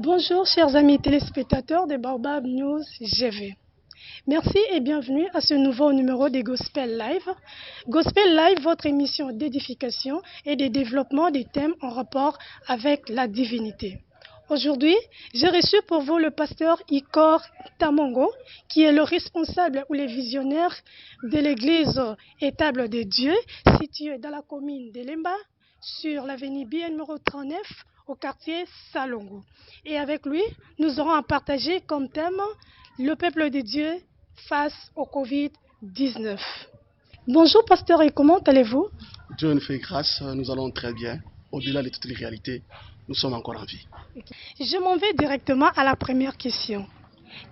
Bonjour chers amis téléspectateurs de Baobab News GV. Merci et bienvenue à ce nouveau numéro de Gospel Live. Gospel Live, votre émission d'édification et de développement des thèmes en rapport avec la divinité. Aujourd'hui, j'ai reçu pour vous le pasteur Ikor Tamongo, qui est le responsable ou le visionnaire de l'église Étable de Dieu, située dans la commune de Lemba, sur l'avenue BN numéro 39, au quartier Salongo. Et avec lui, nous aurons à partager comme thème le peuple de Dieu face au Covid-19. Bonjour pasteur, et comment allez-vous? Dieu nous fait grâce, nous allons très bien. Au-delà de toutes les réalités, nous sommes encore en vie. Je m'en vais directement à la première question.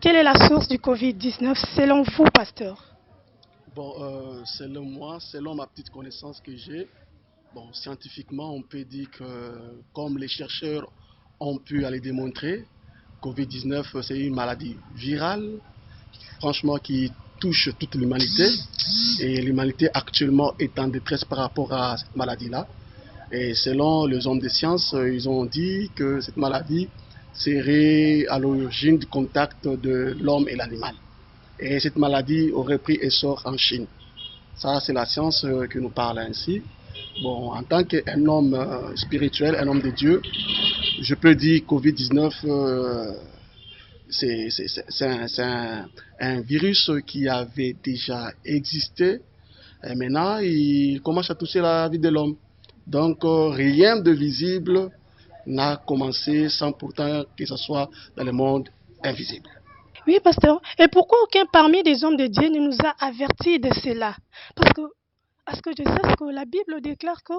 Quelle est la source du Covid-19 selon vous, pasteur? Selon moi, selon ma petite connaissance que j'ai, scientifiquement, on peut dire que, comme les chercheurs ont pu aller démontrer, Covid-19, c'est une maladie virale, franchement, qui touche toute l'humanité. Et l'humanité actuellement est en détresse par rapport à cette maladie-là. Et selon les hommes de science, ils ont dit que cette maladie serait à l'origine du contact de l'homme et l'animal. Et cette maladie aurait pris essor en Chine. Ça, c'est la science qui nous parle ainsi. En tant qu'un homme spirituel, un homme de Dieu, je peux dire que Covid-19, c'est un virus qui avait déjà existé. Et maintenant, il commence à toucher la vie de l'homme. Donc, rien de visible n'a commencé sans pourtant que ce soit dans le monde invisible. Oui, pasteur. Et pourquoi aucun parmi des hommes de Dieu ne nous a avertis de cela? Parce que, à ce que je sais, que la Bible déclare que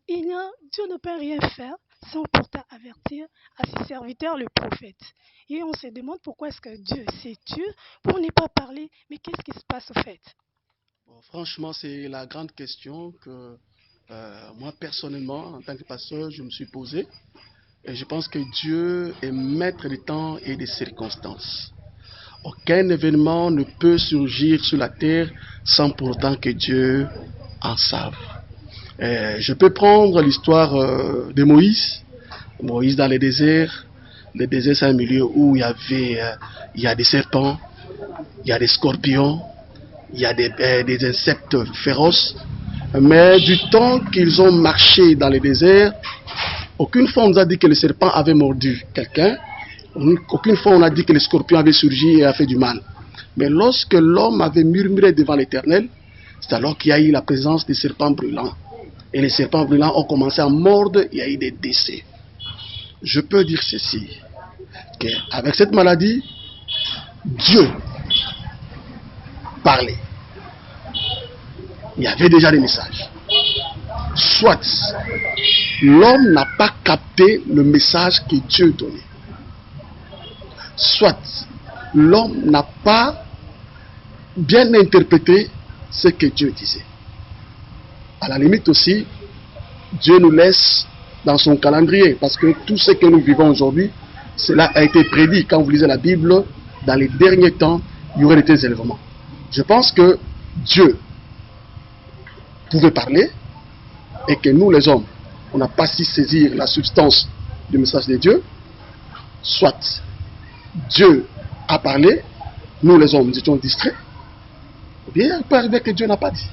Dieu ne peut rien faire sans pourtant avertir à ses serviteurs, le prophète. Et on se demande pourquoi est-ce que Dieu s'est tué pour ne pas parler. Mais qu'est-ce qui se passe au fait? Franchement, c'est la grande question que moi, personnellement, en tant que pasteur, je me suis posée. Et je pense que Dieu est maître des temps et des circonstances. Aucun événement ne peut surgir sur la terre sans pour autant que Dieu en sache. Je peux prendre l'histoire de Moïse. Moïse dans le désert. Le désert, c'est un milieu où il y a des serpents, il y a des scorpions, il y a des insectes féroces. Mais du temps qu'ils ont marché dans le désert, aucune fois on nous a dit que le serpent avait mordu quelqu'un. Aucune fois on a dit que le scorpion avait surgi et a fait du mal. Mais lorsque l'homme avait murmuré devant l'Éternel, c'est alors qu'il y a eu la présence des serpents brûlants. Et les serpents brûlants ont commencé à mordre, il y a eu des décès. Je peux dire ceci, qu'avec cette maladie, Dieu parlait. Il y avait déjà des messages. Soit l'homme n'a pas capté le message que Dieu donnait. Soit l'homme n'a pas bien interprété ce que Dieu disait. À la limite aussi, Dieu nous laisse dans son calendrier, parce que tout ce que nous vivons aujourd'hui, cela a été prédit. Quand vous lisez la Bible, dans les derniers temps, il y aurait des événements. Je pense que Dieu pouvait parler et que nous, les hommes, on n'a pas su saisir la substance du message de Dieu. Soit Dieu a parlé, nous, les hommes, nous étions distraits. Ou bien il peut arriver que Dieu n'a pas dit.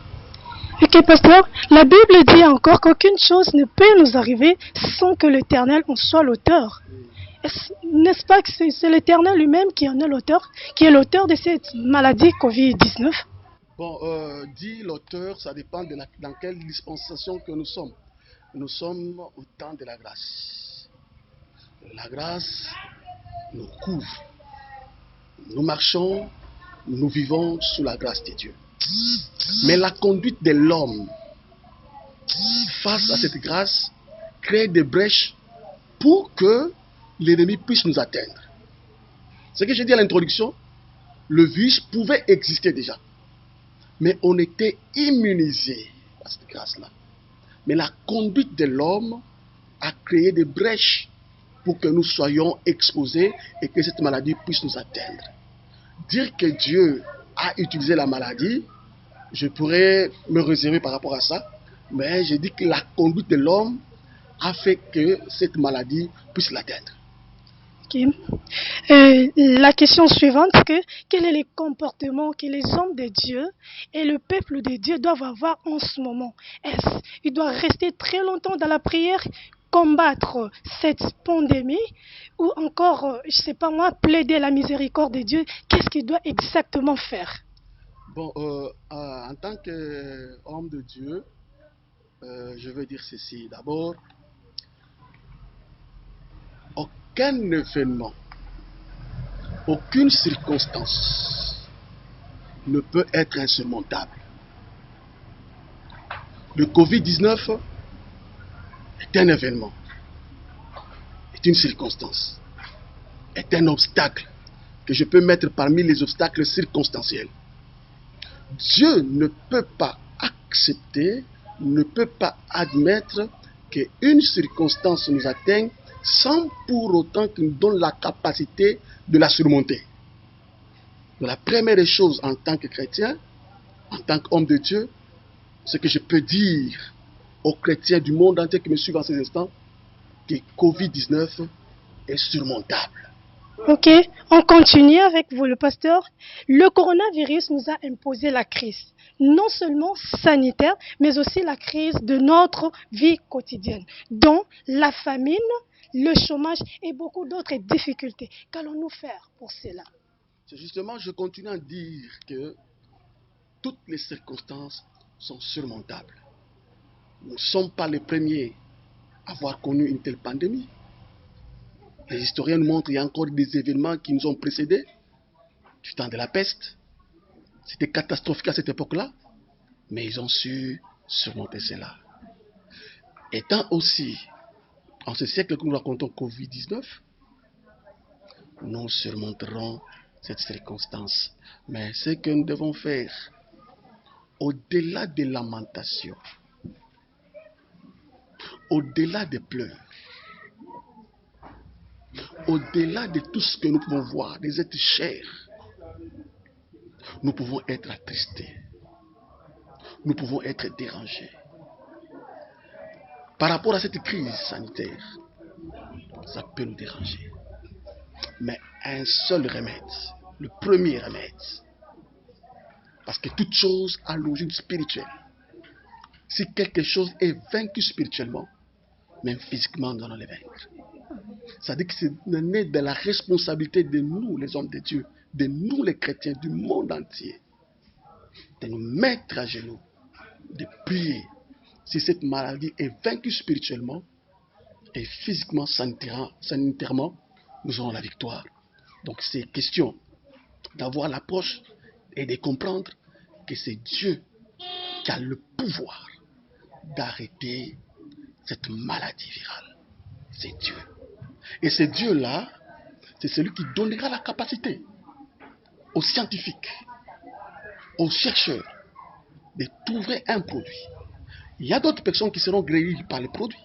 Ok, pasteur, la Bible dit encore qu'aucune chose ne peut nous arriver sans que l'Éternel en soit l'auteur. N'est-ce pas que c'est l'Éternel lui-même qui en est l'auteur, qui est l'auteur de cette maladie Covid-19? Dit l'auteur, ça dépend dans quelle dispensation que nous sommes. Nous sommes au temps de la grâce. La grâce nous couvre. Nous marchons, nous vivons sous la grâce de Dieu. Mais la conduite de l'homme face à cette grâce crée des brèches pour que l'ennemi puisse nous atteindre. Ce que j'ai dit à l'introduction, le virus pouvait exister déjà. Mais on était immunisé par cette grâce-là. Mais la conduite de l'homme a créé des brèches pour que nous soyons exposés et que cette maladie puisse nous atteindre. Dire que Dieu a utilisé la maladie, je pourrais me réserver par rapport à ça, mais je dis que la conduite de l'homme a fait que cette maladie puisse l'atteindre. Ok. La question suivante, quels sont les comportements que les hommes de Dieu et le peuple de Dieu doivent avoir en ce moment? Est-ce qu'ils doivent rester très longtemps dans la prière, combattre cette pandémie, ou encore, je ne sais pas moi, plaider la miséricorde de Dieu? Qu'est-ce qu'ils doivent exactement faire? Bon, en tant qu'homme de Dieu, je veux dire ceci. D'abord, aucun événement, aucune circonstance ne peut être insurmontable. Le Covid-19 est un événement, est une circonstance, est un obstacle que je peux mettre parmi les obstacles circonstanciels. Dieu ne peut pas accepter, ne peut pas admettre qu'une circonstance nous atteigne sans pour autant qu'il nous donne la capacité de la surmonter. Donc la première des choses en tant que chrétien, en tant qu'homme de Dieu, ce que je peux dire aux chrétiens du monde entier qui me suivent en ces instants, que Covid-19 est surmontable. Ok, on continue avec vous, le pasteur. Le coronavirus nous a imposé la crise, non seulement sanitaire, mais aussi la crise de notre vie quotidienne, dont la famine, le chômage et beaucoup d'autres difficultés. Qu'allons-nous faire pour cela? C'est justement, je continue à dire que toutes les circonstances sont surmontables. Nous ne sommes pas les premiers à avoir connu une telle pandémie. Les historiens nous montrent qu'il y a encore des événements qui nous ont précédés. Du temps de la peste, c'était catastrophique à cette époque-là, mais ils ont su surmonter cela. Étant aussi, en ce siècle que nous racontons Covid-19, nous surmonterons cette circonstance. Mais ce que nous devons faire, au-delà des lamentations, au-delà des pleurs, au-delà de tout ce que nous pouvons voir, des êtres chers, nous pouvons être attristés, nous pouvons être dérangés. Par rapport à cette crise sanitaire, ça peut nous déranger. Mais un seul remède, le premier remède, parce que toute chose a l'origine spirituelle. Si quelque chose est vaincu spirituellement, même physiquement, nous allons le vaincre. C'est-à-dire que c'est né de la responsabilité de nous, les hommes de Dieu, de nous, les chrétiens du monde entier, de nous mettre à genoux, de prier. Si cette maladie est vaincue spirituellement et physiquement, sanitairement, nous aurons la victoire. Donc c'est question d'avoir l'approche et de comprendre que c'est Dieu qui a le pouvoir d'arrêter cette maladie virale. C'est Dieu. Et ce Dieu-là, c'est celui qui donnera la capacité aux scientifiques, aux chercheurs, de trouver un produit. Il y a d'autres personnes qui seront guéries par les produits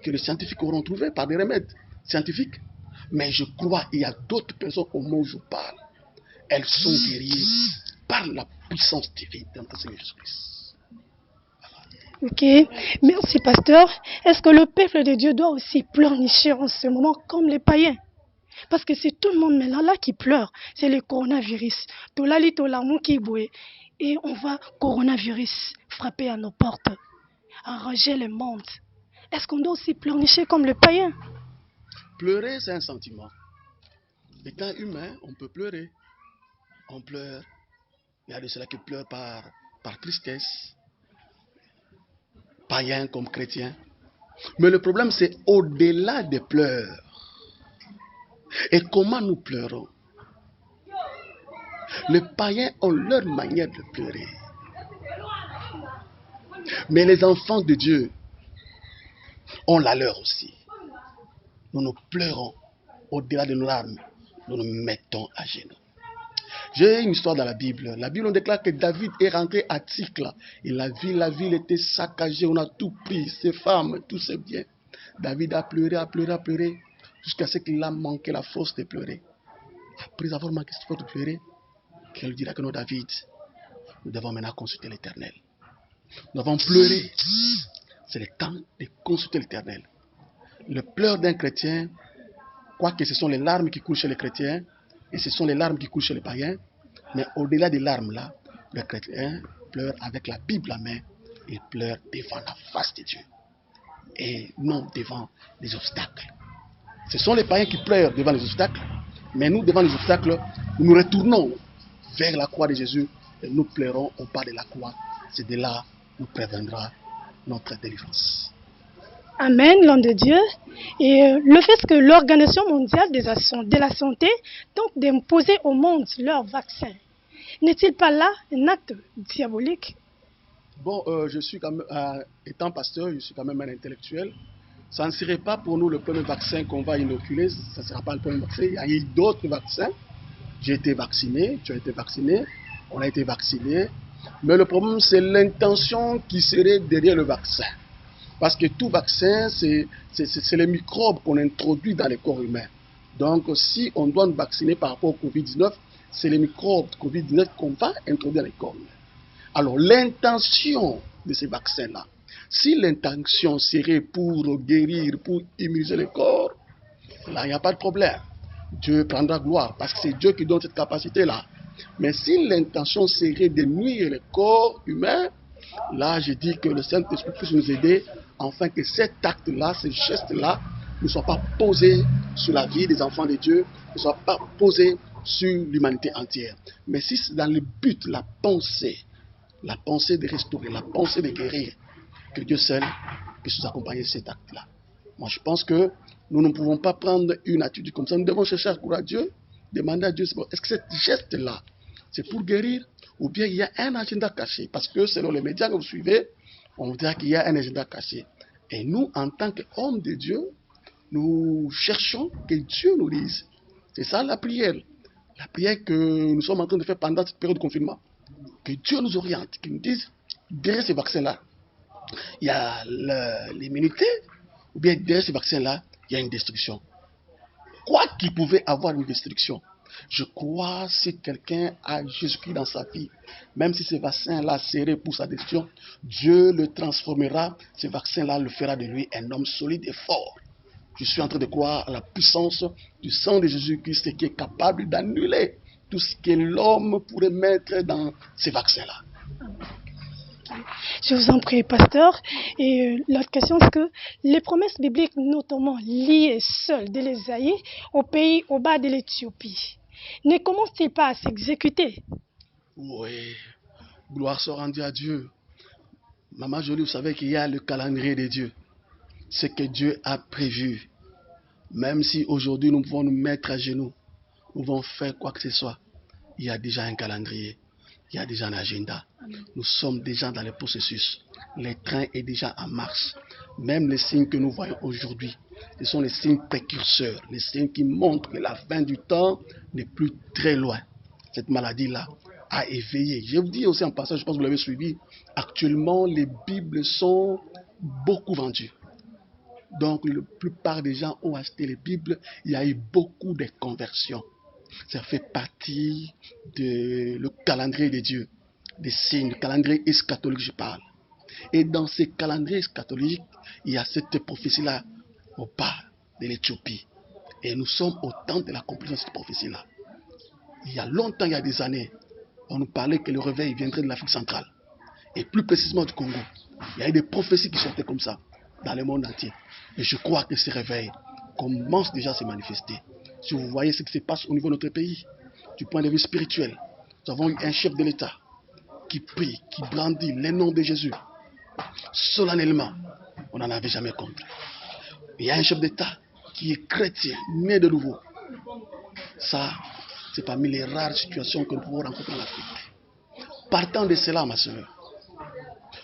que les scientifiques auront trouvé par des remèdes scientifiques. Mais je crois qu'il y a d'autres personnes au moment où je parle. Elles sont guéries par la puissance divine de notre Seigneur Jésus-Christ. Ok, merci pasteur. Est-ce que le peuple de Dieu doit aussi pleurnicher en ce moment comme les païens? Parce que c'est tout le monde maintenant là qui pleure. C'est le coronavirus. Tolali tolamou qui boué. Et on va, coronavirus, frapper à nos portes, arranger le monde. Est-ce qu'on doit aussi pleurnicher comme les païens? Pleurer, c'est un sentiment. Étant humain, on peut pleurer. On pleure. Il y a de ceux qui pleurent par tristesse. Païens comme chrétiens. Mais le problème, c'est au-delà des pleurs. Et comment nous pleurons? Les païens ont leur manière de pleurer. Mais les enfants de Dieu ont la leur aussi. Nous pleurons au-delà de nos larmes. Nous nous mettons à genoux. J'ai une histoire dans la Bible. La Bible, on déclare que David est rentré à Tsikla. Et la ville était saccagée. On a tout pris, ses femmes, tous ses biens. David a pleuré, jusqu'à ce qu'il a manqué la force de pleurer. Après avoir manqué cette force de pleurer, qu'il dira que non, David, nous devons maintenant consulter l'Éternel. Nous avons pleuré. C'est le temps de consulter l'Éternel. Le pleur d'un chrétien Quoique ce sont les larmes qui coulent chez les chrétiens et ce sont les larmes qui coulent chez les païens. Mais au-delà des larmes là, le chrétien pleure avec la Bible à main. Il pleure devant la face de Dieu et non devant les obstacles. Ce sont les païens qui pleurent devant les obstacles, mais nous, devant les obstacles, nous nous retournons vers la croix de Jésus et nous pleurons au bas de la croix. C'est de là nous préviendra notre délivrance. Amen, nom de Dieu. Et le fait que l'Organisation mondiale de la santé tente d'imposer au monde leur vaccin, n'est-il pas là un acte diabolique? Bon, je suis quand même, étant pasteur, je suis quand même un intellectuel. Ça ne serait pas pour nous le premier vaccin qu'on va inoculer, ça ne sera pas le premier vaccin. Il y a eu d'autres vaccins. J'ai été vacciné, tu as été vacciné, on a été vacciné. Mais le problème, c'est l'intention qui serait derrière le vaccin. Parce que tout vaccin, c'est les microbes qu'on introduit dans le corps humain. Donc, si on doit nous vacciner par rapport au Covid-19, c'est les microbes Covid-19 qu'on va introduire dans le corps humain. Alors, l'intention de ces vaccins-là, si l'intention serait pour guérir, pour immuniser le corps, là, il n'y a pas de problème. Dieu prendra gloire parce que c'est Dieu qui donne cette capacité-là. Mais si l'intention serait de nuire le corps humain, là, je dis que le Saint-Esprit puisse nous aider afin que cet acte-là, ce geste-là, ne soit pas posé sur la vie des enfants de Dieu, ne soit pas posé sur l'humanité entière. Mais si c'est dans le but, la pensée de restaurer, la pensée de guérir, que Dieu seul puisse nous accompagner cet acte-là. Moi, je pense que nous ne pouvons pas prendre une attitude comme ça. Nous devons chercher à courir à Dieu, demander à Dieu, est-ce que ce geste-là, c'est pour guérir ou bien il y a un agenda caché? Parce que selon les médias que vous suivez, on vous dira qu'il y a un agenda caché. Et nous, en tant qu'hommes de Dieu, nous cherchons que Dieu nous dise. C'est ça la prière. La prière que nous sommes en train de faire pendant cette période de confinement. Que Dieu nous oriente, qu'il nous dise, derrière ces vaccins-là, il y a l'immunité, ou bien derrière ces vaccins-là, il y a une destruction. Quoi qu'il pouvait avoir une destruction, je crois si quelqu'un a Jésus-Christ dans sa vie, même si ces vaccins-là seraient pour sa destruction, Dieu le transformera, ces vaccins-là le fera de lui un homme solide et fort. Je suis en train de croire à la puissance du sang de Jésus-Christ qui est capable d'annuler tout ce que l'homme pourrait mettre dans ces vaccins-là. Je vous en prie, pasteur. Et l'autre question, c'est que les promesses bibliques, notamment liées seules de l'Ésaïe au pays au bas de l'Éthiopie, ne commencent-ils pas à s'exécuter? Oui, gloire soit rendue à Dieu. Maman Jolie, vous savez qu'il y a le calendrier de Dieu. Ce que Dieu a prévu. Même si aujourd'hui nous pouvons nous mettre à genoux, nous pouvons faire quoi que ce soit, il y a déjà un calendrier. Il y a déjà un agenda. Nous sommes déjà dans le processus. Le train est déjà en marche. Même les signes que nous voyons aujourd'hui, ce sont les signes précurseurs, les signes qui montrent que la fin du temps n'est plus très loin. Cette maladie-là a éveillé. Je vous dis aussi en passant, je pense que vous l'avez suivi, actuellement les Bibles sont beaucoup vendues. Donc la plupart des gens ont acheté les Bibles. Il y a eu beaucoup de conversions. Ça fait partie du calendrier de Dieu, des signes, le calendrier eschatologique, je parle. Et dans ce calendrier eschatologique, il y a cette prophétie-là au bas de l'Éthiopie. Et nous sommes au temps de l'accomplissement de cette prophétie-là. Il y a longtemps, il y a des années, on nous parlait que le réveil viendrait de l'Afrique centrale. Et plus précisément du Congo. Il y a eu des prophéties qui sortaient comme ça dans le monde entier. Et je crois que ce réveil commence déjà à se manifester. Si vous voyez ce qui se passe au niveau de notre pays, du point de vue spirituel, nous avons eu un chef de l'État qui prie, qui brandit le nom de Jésus. Solennellement, on n'en avait jamais compris. Il y a un chef d'État qui est chrétien, né de nouveau. Ça, c'est parmi les rares situations que nous pouvons rencontrer en Afrique. Partant de cela, ma soeur,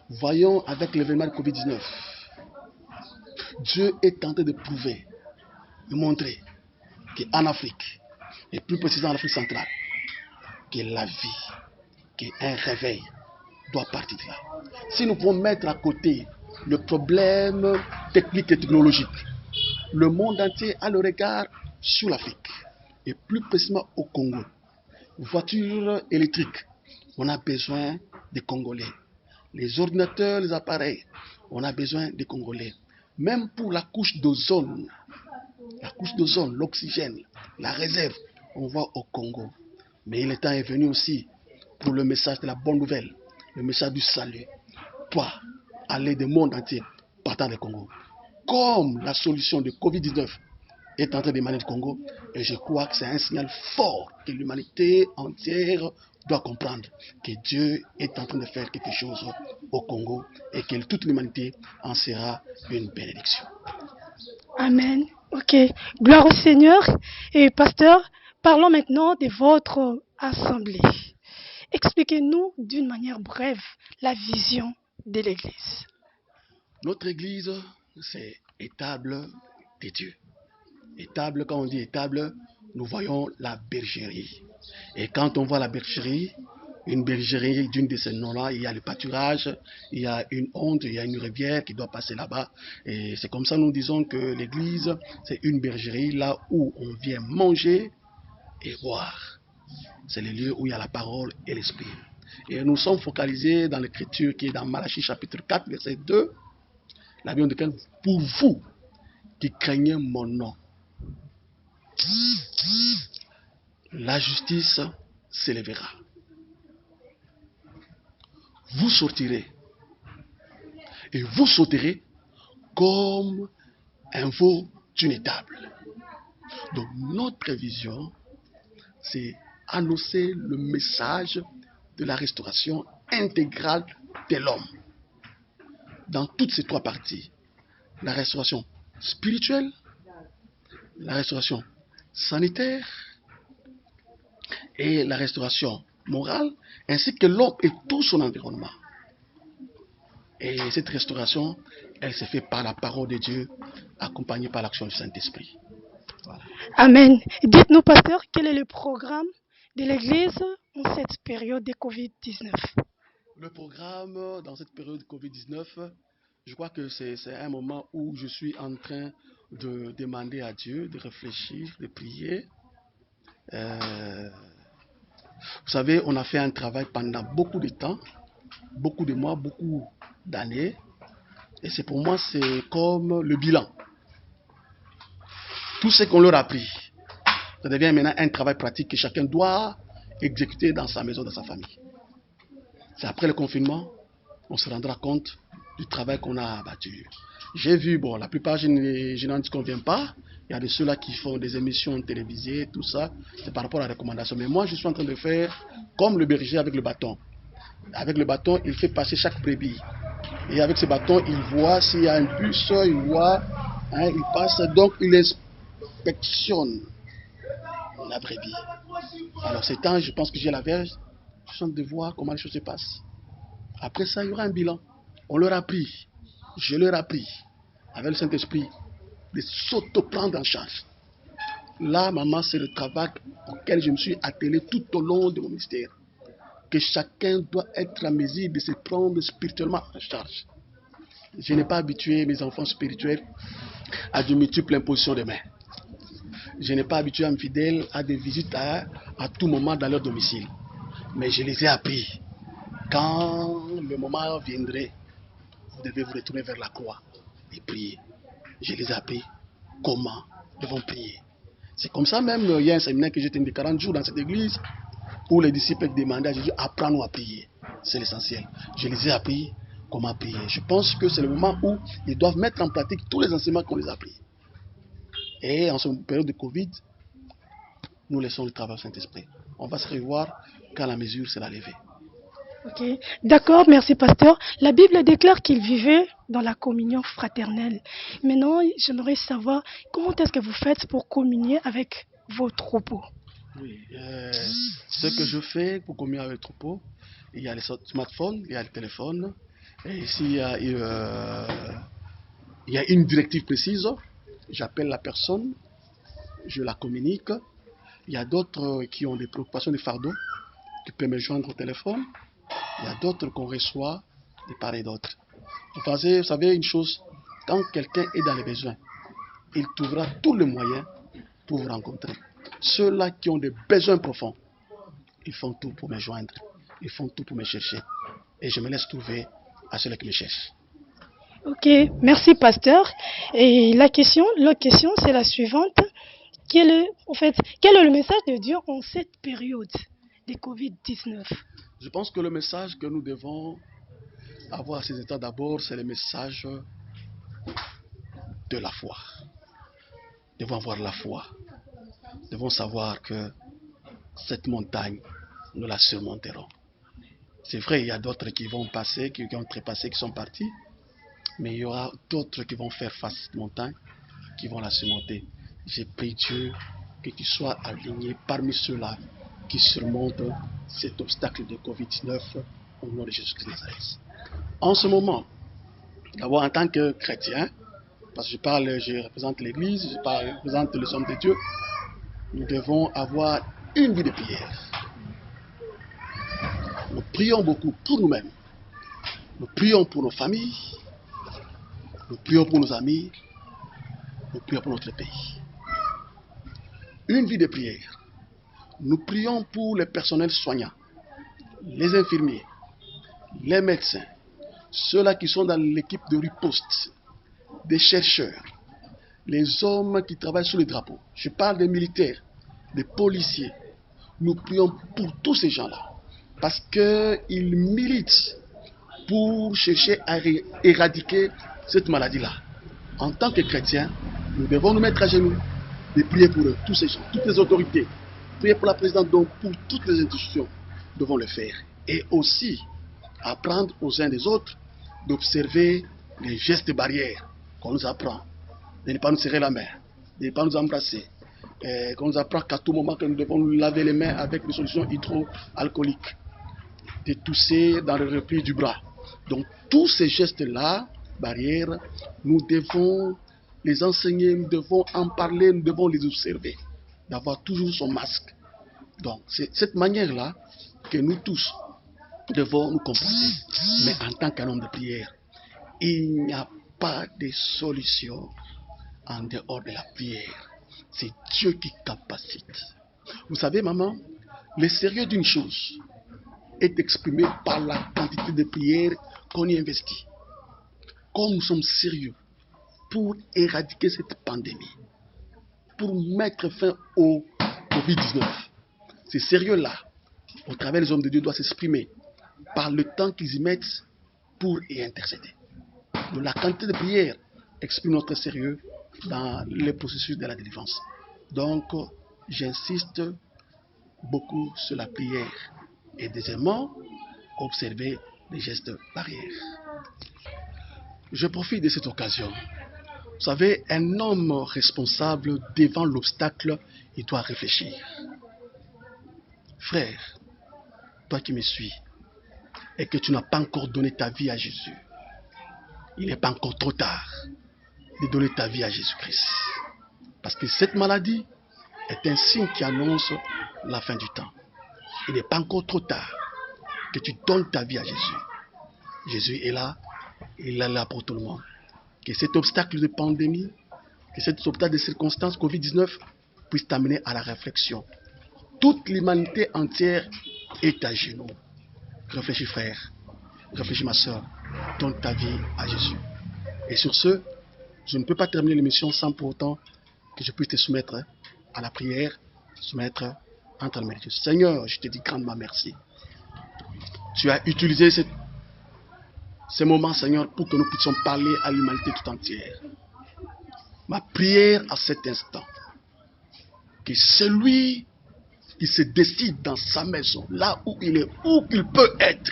voyons avec l'événement de Covid-19, Dieu est tenté de prouver, de montrer qu'en Afrique, et plus précisément en Afrique centrale, que la vie, qu'un réveil doit partir de là. Si nous pouvons mettre à côté le problème technique et technologique, le monde entier a le regard sur l'Afrique, et plus précisément au Congo. Voitures électriques, on a besoin des Congolais. Les ordinateurs, les appareils, on a besoin des Congolais. Même pour la couche d'ozone, la couche d'ozone, l'oxygène, la réserve, on voit au Congo. Mais le temps est venu aussi pour le message de la bonne nouvelle, le message du salut, pour aller du monde entier partant du Congo. Comme la solution de Covid-19 est en train d'émaner du Congo, et je crois que c'est un signal fort que l'humanité entière doit comprendre que Dieu est en train de faire quelque chose au Congo et que toute l'humanité en sera une bénédiction. Amen. Ok. Gloire au Seigneur. Et pasteur, parlons maintenant de votre assemblée. Expliquez-nous d'une manière brève la vision de l'Église. Notre Église, c'est étable de Dieu. Étable, quand on dit étable, nous voyons la bergerie. Et quand on voit la bergerie, une bergerie d'une de ces noms-là, il y a le pâturage, il y a une onde, il y a une rivière qui doit passer là-bas. Et c'est comme ça nous disons que l'église, c'est une bergerie là où on vient manger et boire. C'est le lieu où il y a la parole et l'esprit. Et nous sommes focalisés dans l'écriture qui est dans Malachie chapitre 4, verset 2. La Bible dit « Pour vous qui craignez mon nom, la justice s'élèvera. Vous sortirez et vous sauterez comme un veau d'une étable. » Donc notre vision, c'est annoncer le message de la restauration intégrale de l'homme. Dans toutes ces trois parties, la restauration spirituelle, la restauration sanitaire et la restauration morale, ainsi que l'homme et tout son environnement. Et cette restauration, elle se fait par la parole de Dieu, accompagnée par l'action du Saint-Esprit. Voilà. Amen. Dites-nous, pasteur, quel est le programme de l'Église en cette période de Covid-19? Le programme dans cette période de Covid-19, je crois que c'est un moment où je suis en train de demander à Dieu, de réfléchir, de prier. Vous savez, on a fait un travail pendant beaucoup de temps, beaucoup de mois, beaucoup d'années. Et c'est pour moi, c'est comme le bilan. Tout ce qu'on leur a appris, ça devient maintenant un travail pratique que chacun doit exécuter dans sa maison, dans sa famille. C'est après le confinement, on se rendra compte du travail qu'on a abattu. J'ai vu, bon, la plupart, je n'en conviens pas. Il y a de ceux-là qui font des émissions télévisées, tout ça. C'est par rapport à la recommandation. Mais moi, je suis en train de faire comme le berger avec le bâton. Avec le bâton, il fait passer chaque brebis. Et avec ce bâton, il voit s'il y a un bus, il voit, il passe. Donc, il inspectionne la brebis. Alors, ces temps, je pense que j'ai la verge. Je suis en train de voir comment les choses se passent. Après ça, il y aura un bilan. On leur a appris. Je leur ai appris, avec le Saint-Esprit, de s'auto-prendre en charge. Là, maman, c'est le travail auquel je me suis attelé tout au long de mon ministère. Que chacun doit être à mesure de se prendre spirituellement en charge. Je n'ai pas habitué mes enfants spirituels à de multiples impositions de main. Je n'ai pas habitué mes fidèles à des visites à tout moment dans leur domicile. Mais je les ai appris. Quand le moment viendrait, vous devez vous retourner vers la croix et prier. Je les ai appris comment nous devons prier. C'est comme ça même, il y a un séminaire que j'ai tenu de 40 jours dans cette église où les disciples demandaient à Jésus, apprends-nous à prier. C'est l'essentiel. Je les ai appris comment prier. Je pense que c'est le moment où ils doivent mettre en pratique tous les enseignements qu'on les a appris. Et en cette période de Covid, nous laissons le travail au Saint-Esprit. On va se revoir quand la mesure sera levée. Ok, d'accord, merci pasteur. La Bible déclare qu'il vivait dans la communion fraternelle. Maintenant, j'aimerais savoir comment est-ce que vous faites pour communier avec vos troupeaux. Oui, ce que je fais pour communier avec le troupeau, il y a les smartphones, il y a le téléphone. Et ici, il y a une directive précise. J'appelle la personne, je la communique. Il y a d'autres qui ont des préoccupations, des fardeaux, qui peuvent me joindre au téléphone. Il y a d'autres qu'on reçoit de part et d'autre. Vous savez une chose, quand quelqu'un est dans les besoins, il trouvera tous les moyens pour vous rencontrer. Ceux-là qui ont des besoins profonds, ils font tout pour me joindre. Ils font tout pour me chercher. Et je me laisse trouver à ceux qui me cherchent. Ok, merci pasteur. Et l'autre question, c'est la suivante. Quel est le message de Dieu en cette période de Covid-19? Je pense que le message que nous devons avoir à ces états d'abord, c'est le message de la foi. Nous devons avoir la foi. Nous devons savoir que cette montagne, nous la surmonterons. C'est vrai, il y a d'autres qui vont passer, qui ont trépassé, qui sont partis, mais il y aura d'autres qui vont faire face à cette montagne, qui vont la surmonter. J'ai prié Dieu que tu sois aligné parmi ceux-là qui surmontent cet obstacle de Covid-19 au nom de Jésus-Christ de Nazareth. En ce moment, d'abord en tant que chrétien, parce que je représente l'Église, je représente les hommes de Dieu, nous devons avoir une vie de prière. Nous prions beaucoup pour nous-mêmes. Nous prions pour nos familles. Nous prions pour nos amis. Nous prions pour notre pays. Une vie de prière. Nous prions pour les personnels soignants, les infirmiers, les médecins, ceux-là qui sont dans l'équipe de riposte, des chercheurs, les hommes qui travaillent sous les drapeaux. Je parle des militaires, des policiers. Nous prions pour tous ces gens-là. Parce qu'ils militent pour chercher à éradiquer cette maladie-là. En tant que chrétiens, nous devons nous mettre à genoux et prier pour eux, tous ces gens, toutes les autorités. Prier pour la présidente, donc pour toutes les institutions, nous devons le faire. Et aussi, apprendre aux uns des autres d'observer les gestes barrières qu'on nous apprend. De ne pas nous serrer la main, de ne pas nous embrasser. Qu'on nous apprend qu'à tout moment que nous devons nous laver les mains avec des solutions hydroalcooliques. De tousser dans le repli du bras. Donc tous ces gestes-là, barrières, nous devons les enseigner, nous devons en parler, nous devons les observer. D'avoir toujours son masque. Donc c'est cette manière-là que nous tous devons nous comporter. Mais en tant qu'un homme de prière, il n'y a pas de solution en dehors de la prière. C'est Dieu qui capacite. Vous savez, maman, le sérieux d'une chose est exprimé par la quantité de prières qu'on y investit. Comme nous sommes sérieux pour éradiquer cette pandémie, pour mettre fin au Covid-19, ces sérieux-là, au travers des hommes de Dieu, doivent s'exprimer par le temps qu'ils y mettent pour y intercéder. Donc la quantité de prières exprime notre sérieux dans le processus de la délivrance. Donc, j'insiste beaucoup sur la prière. Et deuxièmement, observer les gestes barrières. Je profite de cette occasion. Vous savez, un homme responsable devant l'obstacle, il doit réfléchir. Frère, toi qui me suis et que tu n'as pas encore donné ta vie à Jésus, il n'est pas encore trop tard de donner ta vie à Jésus-Christ. Parce que cette maladie est un signe qui annonce la fin du temps. Il n'est pas encore trop tard que tu donnes ta vie à Jésus. Jésus est là, il est là pour tout le monde. Que cet obstacle de pandémie, que cet obstacle de circonstances Covid-19 puisse t'amener à la réflexion. Toute l'humanité entière est à genoux. Réfléchis frère, réfléchis ma soeur, donne ta vie à Jésus. Et sur ce, je ne peux pas terminer l'émission sans pour autant que je puisse te soumettre à la prière, soumettre entre les mains de Dieu. Seigneur, je te dis grandement merci. Tu as utilisé ces moments, Seigneur, pour que nous puissions parler à l'humanité tout entière. Ma prière à cet instant, que celui qui se décide dans sa maison, là où il est, où il peut être,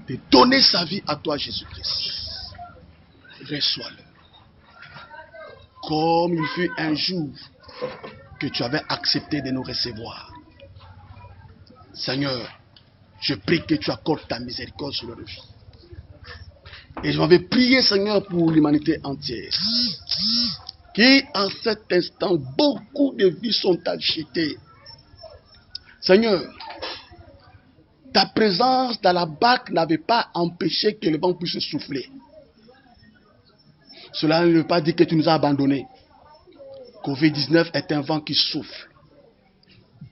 de donner sa vie à toi, Jésus-Christ, reçois-le. Comme il fut un jour que tu avais accepté de nous recevoir. Seigneur, je prie que tu accordes ta miséricorde sur leur vie. Et je m'avais prié, Seigneur, pour l'humanité entière. Qui, en cet instant, beaucoup de vies sont agitées. Seigneur, ta présence dans la barque n'avait pas empêché que le vent puisse souffler. Cela ne veut pas dire que tu nous as abandonnés. Covid-19 est un vent qui souffle.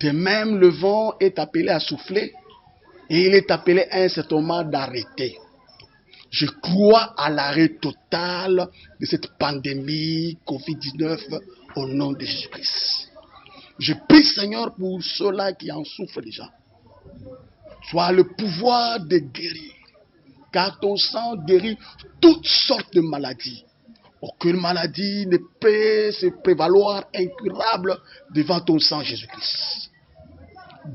De même, le vent est appelé à souffler et il est appelé à un certain moment d'arrêter. Je crois à l'arrêt total de cette pandémie Covid-19 au nom de Jésus-Christ. Je prie, Seigneur, pour ceux-là qui en souffrent déjà. Sois le pouvoir de guérir, car ton sang guérit toutes sortes de maladies. Aucune maladie ne peut se prévaloir incurable devant ton sang, Jésus-Christ.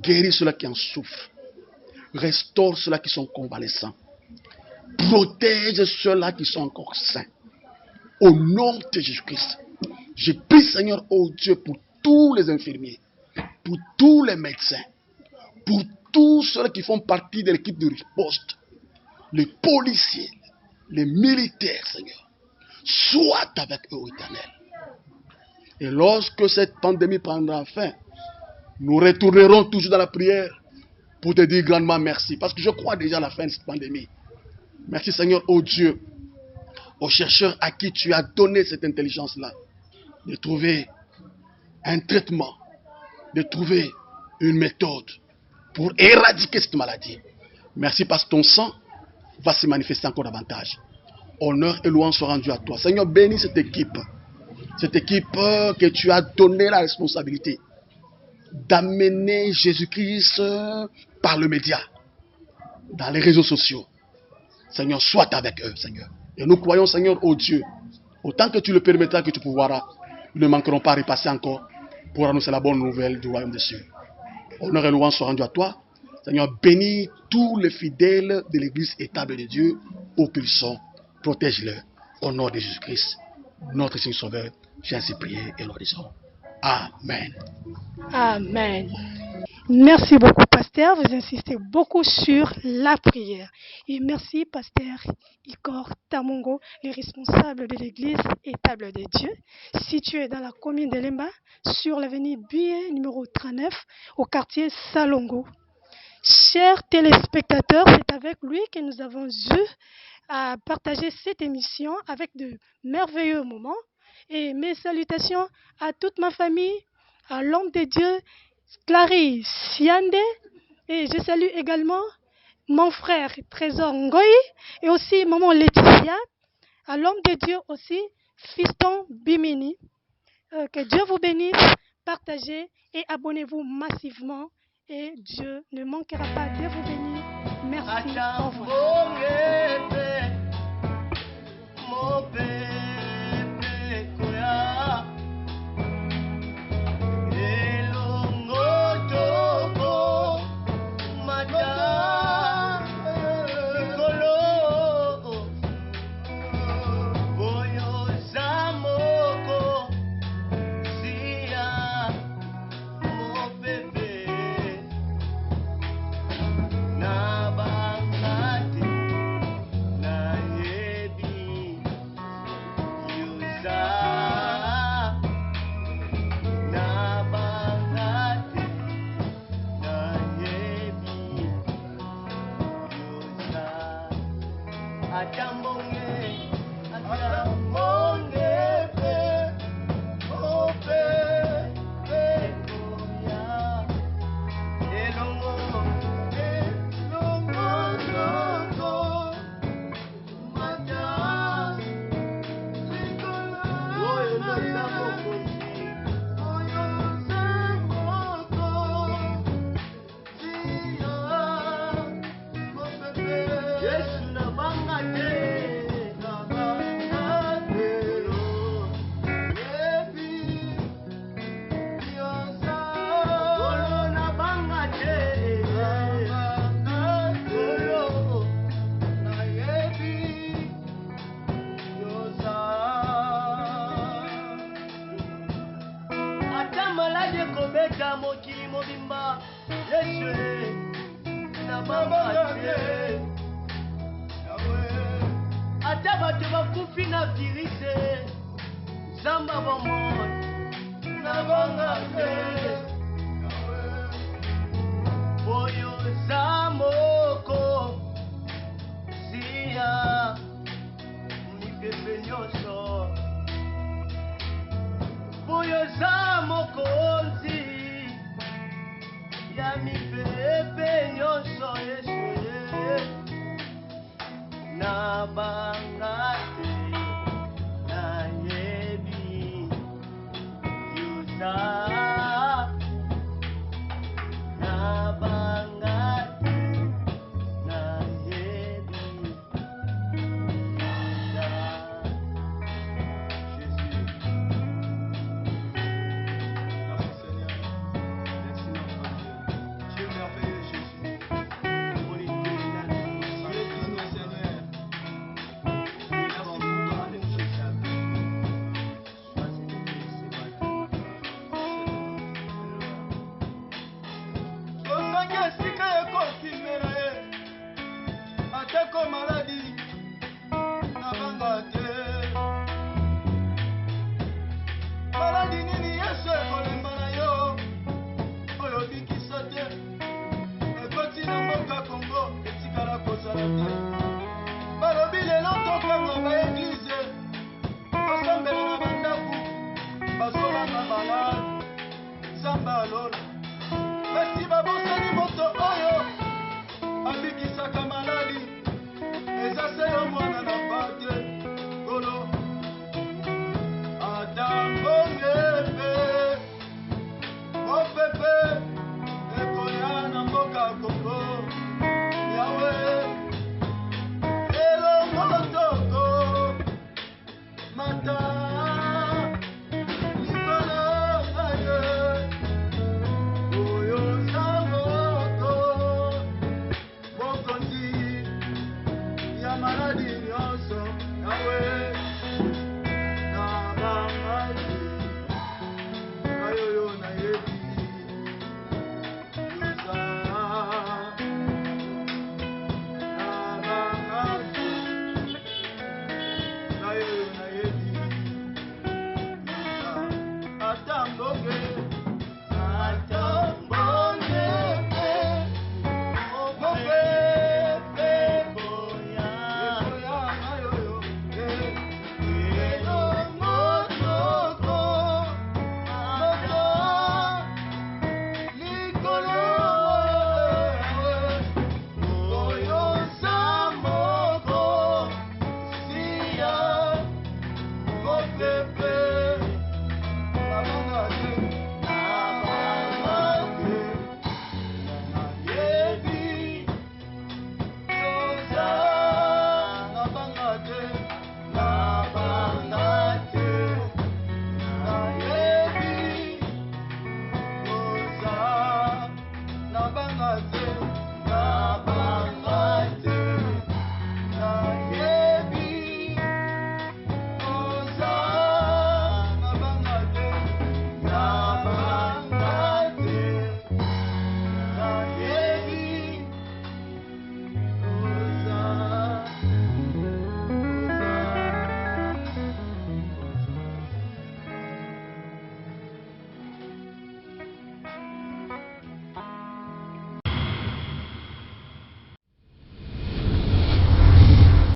Guéris ceux-là qui en souffrent. Restaure ceux-là qui sont convalescents. Protège ceux-là qui sont encore sains. Au nom de Jésus-Christ, je prie, Seigneur, oh Dieu, pour tous les infirmiers, pour tous les médecins, pour tous ceux qui font partie de l'équipe de riposte, les policiers, les militaires, Seigneur. Sois avec eux, Éternel. Et lorsque cette pandémie prendra fin, nous retournerons toujours dans la prière pour te dire grandement merci. Parce que je crois déjà à la fin de cette pandémie. Merci, Seigneur, oh Dieu, aux chercheurs à qui tu as donné cette intelligence-là, de trouver un traitement, de trouver une méthode pour éradiquer cette maladie. Merci parce que ton sang va se manifester encore davantage. Honneur et louange soient rendus à toi. Seigneur, bénis cette équipe que tu as donné la responsabilité d'amener Jésus-Christ par le média, dans les réseaux sociaux. Seigneur, sois avec eux, Seigneur. Et nous croyons, Seigneur, oh Dieu, autant que tu le permettras, que tu pourras, nous ne manquerons pas à repasser encore pour annoncer la bonne nouvelle du royaume des cieux. Honneur et louange soient rendus à toi. Seigneur, bénis tous les fidèles de l'église étable de Dieu, où qu'ils sont. Protège-le au nom de Jésus-Christ, notre Seigneur Sauveur. J'ai ainsi prié et nous disons Amen. Amen. Merci beaucoup, pasteur. Vous insistez beaucoup sur la prière. Et merci, pasteur Ikor Tamongo, le responsable de l'église étable de Dieu, située dans la commune de Lemba, sur l'avenue Buye, numéro 39, au quartier Salongo. Chers téléspectateurs, c'est avec lui que nous avons eu à partager cette émission avec de merveilleux moments. Et mes salutations à toute ma famille, à l'homme de Dieu, Clary Siande, et je salue également mon frère Trésor Ngoyi, et aussi maman Laetitia, à l'homme de Dieu aussi, Fiston Bimini. Que Dieu vous bénisse, partagez et abonnez-vous massivement, et Dieu ne manquera pas de vous bénir. Merci, au revoir. Boyo za mokonzi ya mipe